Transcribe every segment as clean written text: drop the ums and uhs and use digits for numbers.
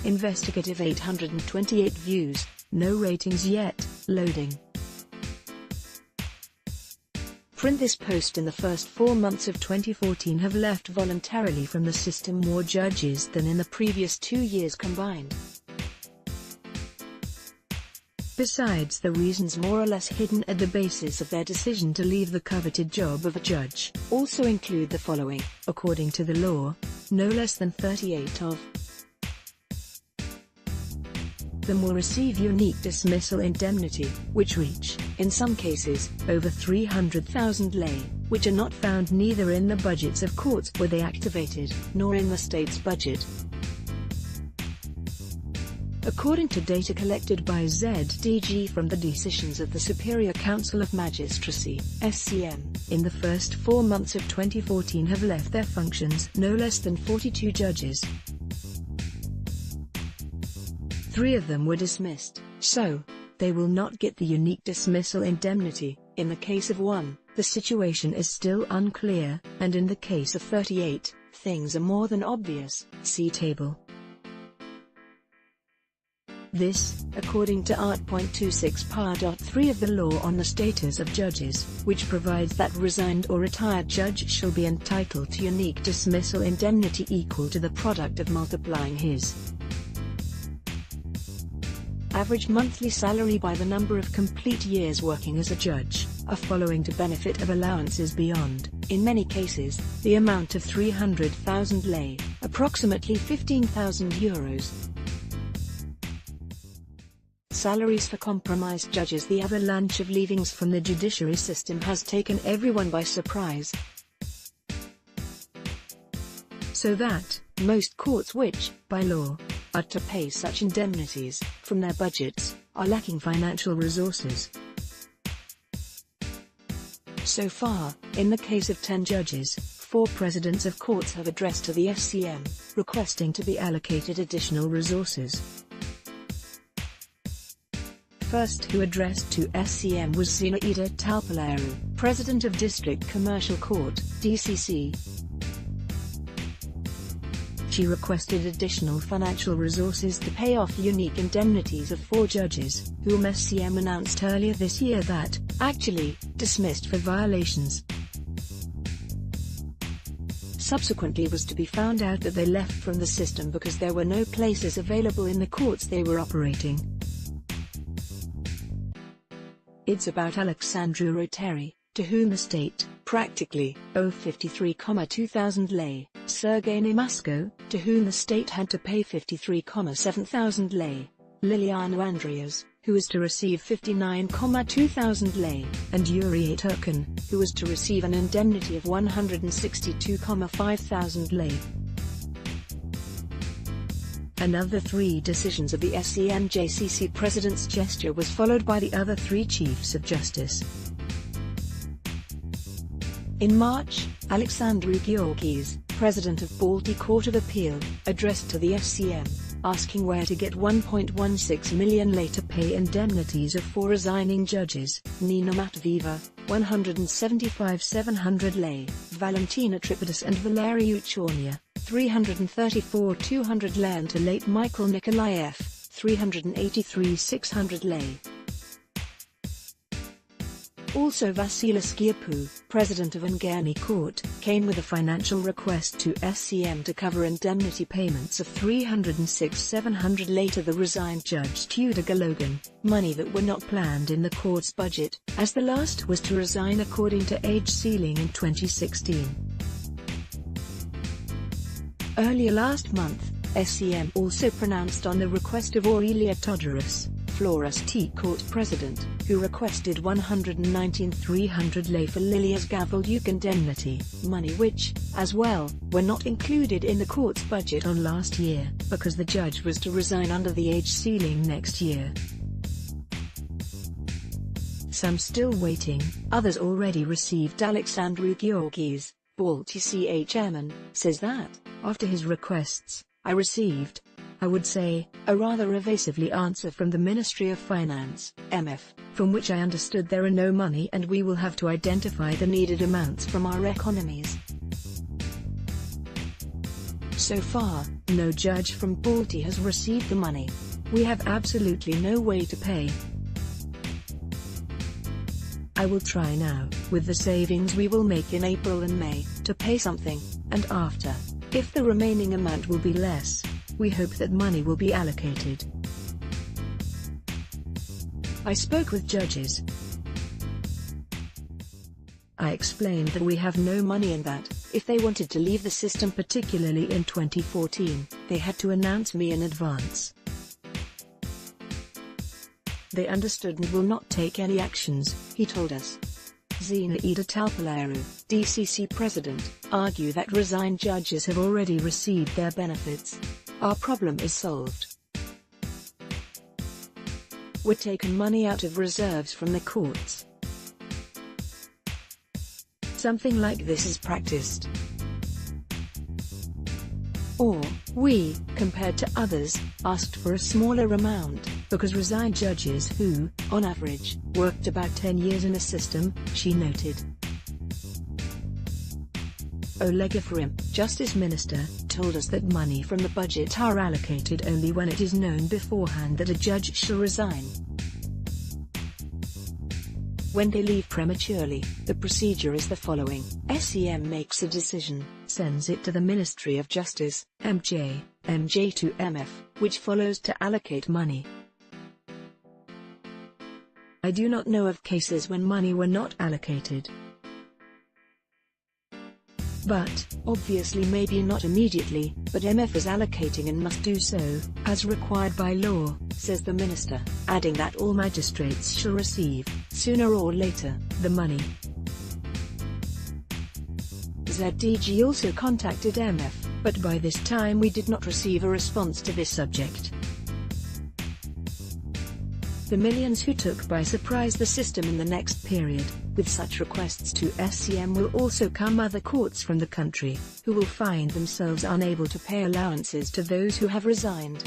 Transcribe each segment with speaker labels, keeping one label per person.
Speaker 1: Investigative 828 views, no ratings yet, loading. Print this post in the first 4 months of 2014 have left voluntarily from the system more judges than in the previous 2 years combined. Besides, the reasons more or less hidden at the basis of their decision to leave the coveted job of a judge also include the following: according to the law, no less than 38 of them will receive unique dismissal indemnity, which reach, in some cases, over 300,000 lei, which are not found neither in the budgets of courts where they activated, nor in the state's budget. According to data collected by ZDG from the decisions of the Superior Council of Magistracy, SCM, in the first 4 months of 2014 have left their functions no less than 42 judges. 3 of them were dismissed, so they will not get the unique dismissal indemnity. In the case of 1, the situation is still unclear, and in the case of 38, things are more than obvious. See table. This, according to Art.26 Par.3 of the Law on the Status of Judges, which provides that resigned or retired judge shall be entitled to unique dismissal indemnity equal to the product of multiplying his average monthly salary by the number of complete years working as a judge, are following to benefit of allowances beyond, in many cases, the amount of 300,000 lei, approximately 15,000 euros. Salaries for compromised judges. The avalanche of leavings from the judiciary system has taken everyone by surprise, so that most courts which, by law, are to pay such indemnities from their budgets, are lacking financial resources. So far, in the case of 10 judges, 4 presidents of courts have addressed to the SCM, requesting to be allocated additional resources. First who addressed to SCM was Zinaida Talpalaru, President of District Commercial Court, DCC. She requested additional financial resources to pay off unique indemnities of 4 judges, whom SCM announced earlier this year that, actually, dismissed for violations. Subsequently was to be found out that they left from the system because there were no places available in the courts they were operating. It's about Alexandru Roteri, to whom the state, practically, owed 53,200 lei, Sergei Nemasco, to whom the state had to pay 53,700 lei, Liliana Andreas, who was to receive 59,200 lei, and Yuri Turkin, who was to receive an indemnity of 162,500 lei. Another 3 decisions of the SCM-JCC president's gesture was followed by the other 3 chiefs of justice. In March, Alexandru Gheorghis, president of Balti Court of Appeal, addressed to the SCM, asking where to get 1.16 million lei to pay indemnities of 4 resigning judges: Nina Matvieva, 175,700 lei, Valentina Tripodis and Valeriu Chornia, 334,200 lei, and to late Michael Nikolaev, 383,600 lei. Also Vasilis Gheorghiu, president of Angani Court, came with a financial request to SCM to cover indemnity payments of 306,700 lei to the resigned judge Tudor Galogan, money that were not planned in the court's budget, as the last was to resign according to age ceiling in 2016. Earlier last month, SCM also pronounced on the request of Aurelia Todoros, Floras T Court president, who requested 119,300 lei for Lilia's Gavriluk indemnity, money which, as well, were not included in the court's budget on last year, because the judge was to resign under the age ceiling next year. Some still waiting, others already received. Alexandru Gheorghis, Balti CA chairman, says that, after his requests, I received, I would say, a rather evasively answer from the Ministry of Finance, MF, from which I understood there are no money and we will have to identify the needed amounts from our economies. So far, no judge from Balti has received the money. We have absolutely no way to pay. I will try now, with the savings we will make in April and May, to pay something, and after, if the remaining amount will be less, we hope that money will be allocated. I spoke with judges. I explained that we have no money and that, if they wanted to leave the system, particularly in 2014, they had to announce me in advance. They understood and will not take any actions, he told us. Zinaida Talpalaru, DCC president, argued that resigned judges have already received their benefits. Our problem is solved. We're taking money out of reserves from the courts. Something like this is practiced. Or, we, compared to others, asked for a smaller amount, because resigned judges who, on average, worked about 10 years in the system, she noted. Oleg Efrem, Justice Minister, told us that money from the budget are allocated only when it is known beforehand that a judge shall resign. When they leave prematurely, the procedure is the following: SEM makes a decision, sends it to the Ministry of Justice, MJ to MF, which follows to allocate money. I do not know of cases when money were not allocated. But, obviously maybe not immediately, but MF is allocating and must do so, as required by law, says the minister, adding that all magistrates shall receive, sooner or later, the money. ZDG also contacted MF, but by this time we did not receive a response to this subject. The millions who took by surprise the system in the next period, with such requests to SCM will also come other courts from the country, who will find themselves unable to pay allowances to those who have resigned.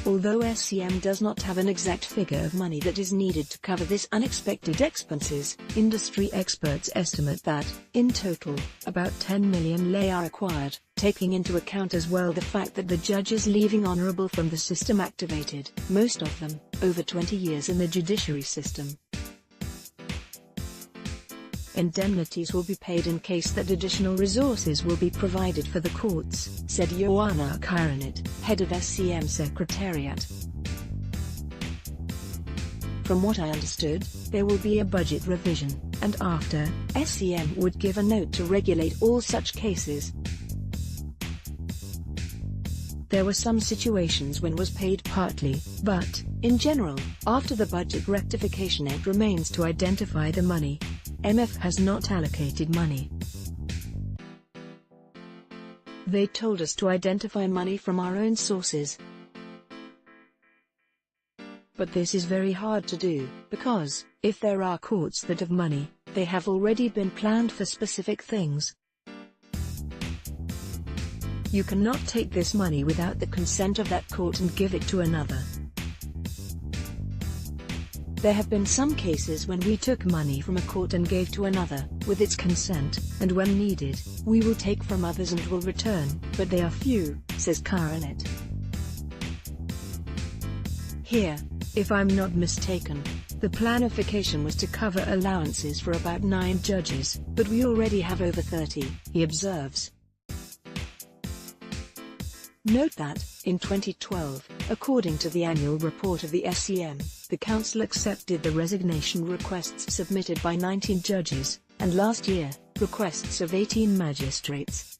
Speaker 1: Although SCM does not have an exact figure of money that is needed to cover this unexpected expenses, industry experts estimate that, in total, about 10 million lei are required, taking into account as well the fact that the judges leaving honorable from the system activated, most of them, over 20 years in the judiciary system. Indemnities will be paid in case that additional resources will be provided for the courts, said Ioana Karanet, head of SCM Secretariat. From what I understood, there will be a budget revision, and after, SCM would give a note to regulate all such cases. There were some situations when was paid partly, but, in general, after the budget rectification it remains to identify the money. MF has not allocated money. They told us to identify money from our own sources. But this is very hard to do, because, if there are courts that have money, they have already been planned for specific things. You cannot take this money without the consent of that court and give it to another. There have been some cases when we took money from a court and gave to another, with its consent, and when needed, we will take from others and will return, but they are few, says Karanet. Here, if I'm not mistaken, the planification was to cover allowances for about 9 judges, but we already have over 30, he observes. Note that, in 2012, according to the annual report of the SCM, the Council accepted the resignation requests submitted by 19 judges, and last year, requests of 18 magistrates.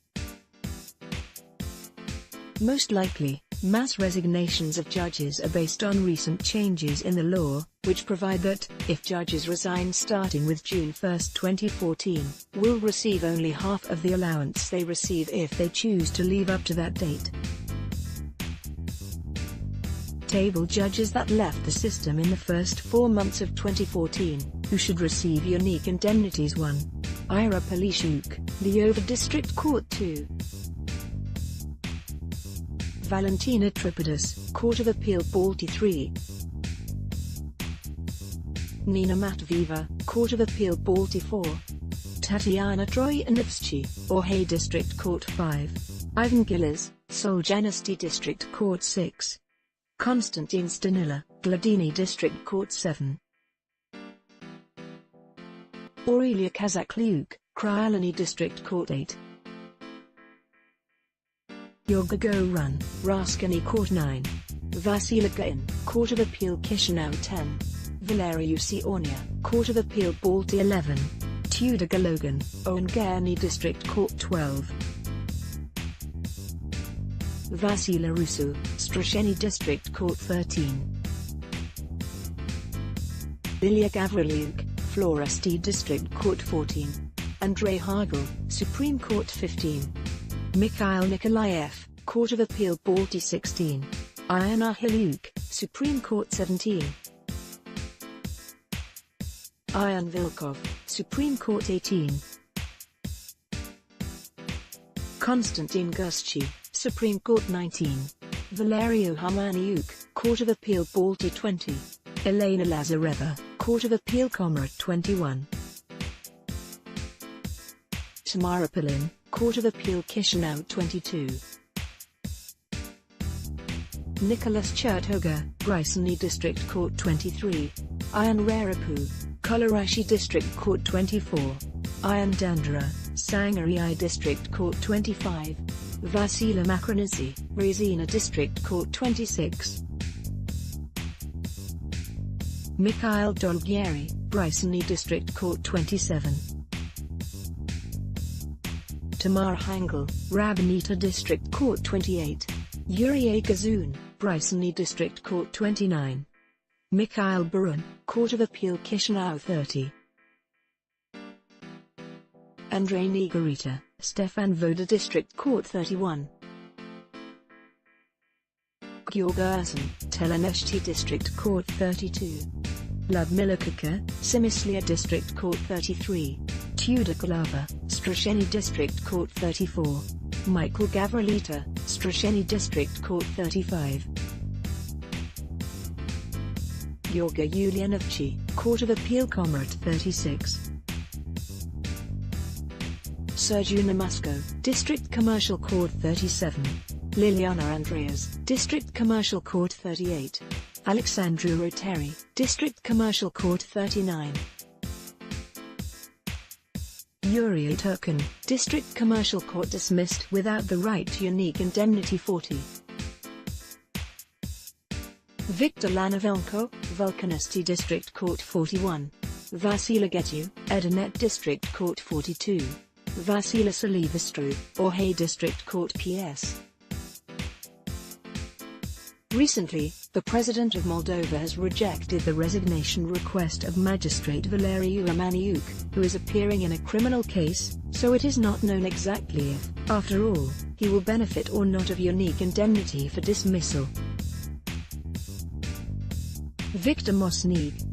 Speaker 1: Most likely, mass resignations of judges are based on recent changes in the law, which provide that, if judges resign starting with June 1, 2014, will receive only half of the allowance they receive if they choose to leave up to that date. Table judges that left the system in the first 4 months of 2014, who should receive unique indemnities: 1. Ira Polishuk, Leova District Court 2. Valentina Tripodis, Court of Appeal Balti 3. Nina Matviva, Court of Appeal Balti 4. Tatiana Troyanovsky, Orhay District Court 5. Ivan Gillis, Solzhenitsyn District Court 6. Konstantin Stanila, Gladini District Court 7. Aurelia Kazaklyuk, Kryalny District Court 8. Yorga Gorun, Raskany Court 9. Vasily Gain, Court of Appeal Chisinau 10. Valeriu Sionia, Court of Appeal Balti 11. Tudor Galogan, Oengerny District Court 12. Vasily Rusu, Strasheny District Court 13. Ilya Gavrilyuk, Floresty District Court 14. Andrei Hagel, Supreme Court 15. Mikhail Nikolaev, Court of Appeal Balti 16. Iana Hilyuk, Supreme Court 17. Ian Vilkov, Supreme Court 18. Konstantin Guschi, Supreme Court 19. Valerio Hamaniuk, Court of Appeal Balti 20. Elena Lazareva, Court of Appeal Comrade 21. Tamara Pilin, Court of Appeal Chisinau 22. Nicholas Chertoga, Brysony District Court 23. Ian Rarapu, Kolorashi District Court 24. Ian Dandra, Sangarai District Court 25. Vasila Makronidze, Rezina District Court 26. Mikhail Dolgieri, Brysony District Court 27. Tamar Hangel, Rabinita District Court 28. Yuri Agazun, Brysony District Court 29. Mikhail Burun, Court of Appeal Chisinau 30. Andrei Nigorita, Stefan Voda District Court 31. Georga Ursin, Teleneshti District Court 32. Ludmila Kuka, Simislia District Court 33. Tudor Kalava, Strasheny District Court 34. Michael Gavrilita, Strasheny District Court 35. Yorga Ulyanovchi, Court of Appeal Comrade 36. Sergiu Namasko, District Commercial Court 37. Liliana Andreas, District Commercial Court 38. Alexandru Roteri, District Commercial Court 39. Yuri Turkin, District Commercial Court dismissed without the right to unique indemnity 40. Viktor Lanovenko, Volkanovsky District Court 41. Vasily Getu, Edinet District Court 42. Vasily Silvestru, Orhay District Court PS. Recently, the President of Moldova has rejected the resignation request of Magistrate Valeriu Hamaniuk, who is appearing in a criminal case, so it is not known exactly if, after all, he will benefit or not of unique indemnity for dismissal. Viktor Mosnig,